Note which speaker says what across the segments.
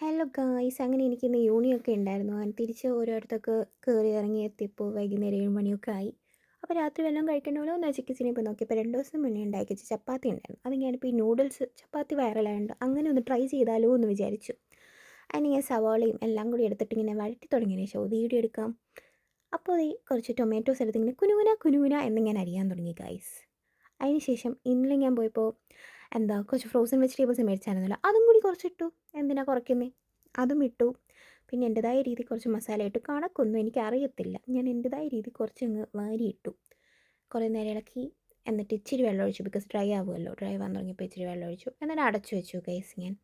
Speaker 1: Hello guys, അങ്ങനെ എനിക്കിന്ന് യൂണിയൊക്കെ ഉണ്ടായിരുന്നു. അങ്ങനെ തിരിച്ച് ഓരോരുത്തൊക്കെ കയറി ഇറങ്ങി എത്തിയപ്പോൾ വൈകുന്നേരം 7 മണിയൊക്കെ ആയി. അപ്പോൾ രാത്രി വല്ലതും കഴിക്കണമല്ലോ എന്ന് വെച്ച് കിച്ചണിൽ പോയി നോക്കിയപ്പോൾ 2 ദിവസം മുന്നേ ഉണ്ടാക്കി വെച്ച ചപ്പാത്തി ഉണ്ടായിരുന്നു. അത് ഞാനിപ്പോൾ ഈ നൂഡിൽസ് ചപ്പാത്തി വൈറലായതുകൊണ്ട് അങ്ങനെ ഒന്ന് ട്രൈ ചെയ്താലോ എന്ന് വിചാരിച്ചു. അതിന് ഞാൻ സവാളയും എല്ലാം കൂടി എടുത്തിട്ട് ഇങ്ങനെ വഴറ്റി തുടങ്ങിയതിന് ശേഷം വീഡിയോ എടുക്കാം. അപ്പോൾ ഈ കുറച്ച് ടൊമാറ്റോസ് എടുത്ത് ഇങ്ങനെ കുനുകുന കുനുകുന എന്നിങ്ങനെ അരിയാൻ തുടങ്ങി ഗായ്സ്. അതിന് ശേഷം ഇന്നലെ ഞാൻ പോയപ്പോൾ കുറച്ച് ഫ്രോസൺ വെജിറ്റബിൾസ് മേടിച്ചായിരുന്നല്ലോ, അതും കൂടി കുറച്ചിട്ടു. എന്തിനാ കുറയ്ക്കുന്നത്, അതും ഇട്ടു. പിന്നെ എൻ്റെതായ രീതി കുറച്ച് മസാല ഇട്ടു. കണക്കൊന്നും എനിക്കറിയത്തില്ല, ഞാൻ എൻ്റെതായ രീതി കുറച്ചങ്ങ് വാരിയിട്ടു. കുറേ നേരം ഇളക്കി, എന്നിട്ട് ഇച്ചിരി വെള്ളം ഒഴിച്ചു. ബിക്കോസ് ഡ്രൈ ആവുമല്ലോ. ഡ്രൈ ആവാൻ തുടങ്ങിയപ്പോൾ ഇച്ചിരി വെള്ളം ഒഴിച്ചു, എന്നിട്ട് അടച്ചു വെച്ചു ഗൈസ് ഞാൻ.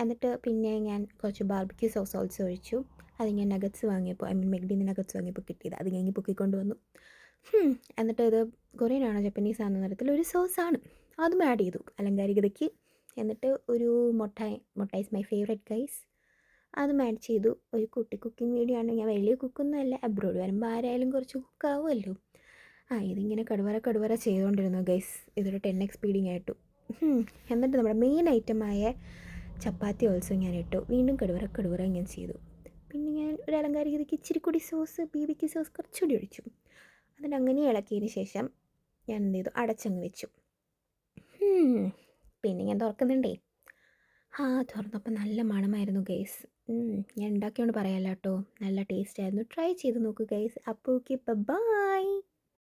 Speaker 1: എന്നിട്ട് പിന്നെ ഞാൻ കുറച്ച് ബാർബിക്യൂ സോസ് ഓൾസോ ഒഴിച്ചു. അത് ഞാൻ നഗറ്റ്സ് വാങ്ങിയപ്പോൾ, മെക്ഡിന്ന് നഗറ്റ്സ് വാങ്ങിയപ്പോൾ കിട്ടിയത്, അത് കഴിഞ്ഞ് പൊക്കിക്കൊണ്ട് വന്നു. എന്നിട്ട് ഇത് കൊറിയൻ ആണോ ജപ്പനീസ് ആണോ തരത്തിൽ ഒരു സോസാണ്, അതും ആഡ് ചെയ്തു അലങ്കാരികതയ്ക്ക്. എന്നിട്ട് ഒരു മൊട്ടൈസ് മൈ ഫേവറേറ്റ് ഗൈസ്, അതും ആഡ് ചെയ്തു. ഒരു കുട്ടി കുക്കിംഗ് വീഡിയോ ആണ്, ഞാൻ വലിയ കുക്കൊന്നുമല്ല, അബ്രോഡ് വരുമ്പോൾ ആരായാലും കുറച്ച് കുക്കാവുമല്ലോ. ഇതിങ്ങനെ കടുവറ ചെയ്തുകൊണ്ടിരുന്നു ഗൈസ്. ഇതൊരു 10x സ്പീഡിങ് ആയിട്ടു. എന്നിട്ട് നമ്മുടെ മെയിൻ ഐറ്റമായ ചപ്പാത്തി ഓൾസോ ഞാൻ ഇട്ടു. വീണ്ടും കടുവറ ഇങ്ങനെ ചെയ്തു. പിന്നെ ഞാൻ ഒരു അലങ്കാരികതയ്ക്ക് ഇച്ചിരി കൂടി സോസ്, BBQ സോസ് കുറച്ചുകൂടി ഒഴിച്ചു. എന്നിട്ട് അങ്ങനെ ഇളക്കിയതിന് ശേഷം ഞാൻ എന്ത് ചെയ്തു, അടച്ചങ്ങ് വെച്ചു. പിന്നെ ഞാൻ തുറക്കുന്നുണ്ടേ. തുറന്നപ്പോൾ നല്ല മണമായിരുന്നു ഗൈസ്. ഞാൻ ഉണ്ടാക്കിയോണ്ട് പറയാമല്ലോ കേട്ടോ, നല്ല ടേസ്റ്റ് ആയിരുന്നു. ട്രൈ ചെയ്ത് നോക്കൂ ഗൈസ്. അപ്പോൾ ഓക്കെ, ബൈ.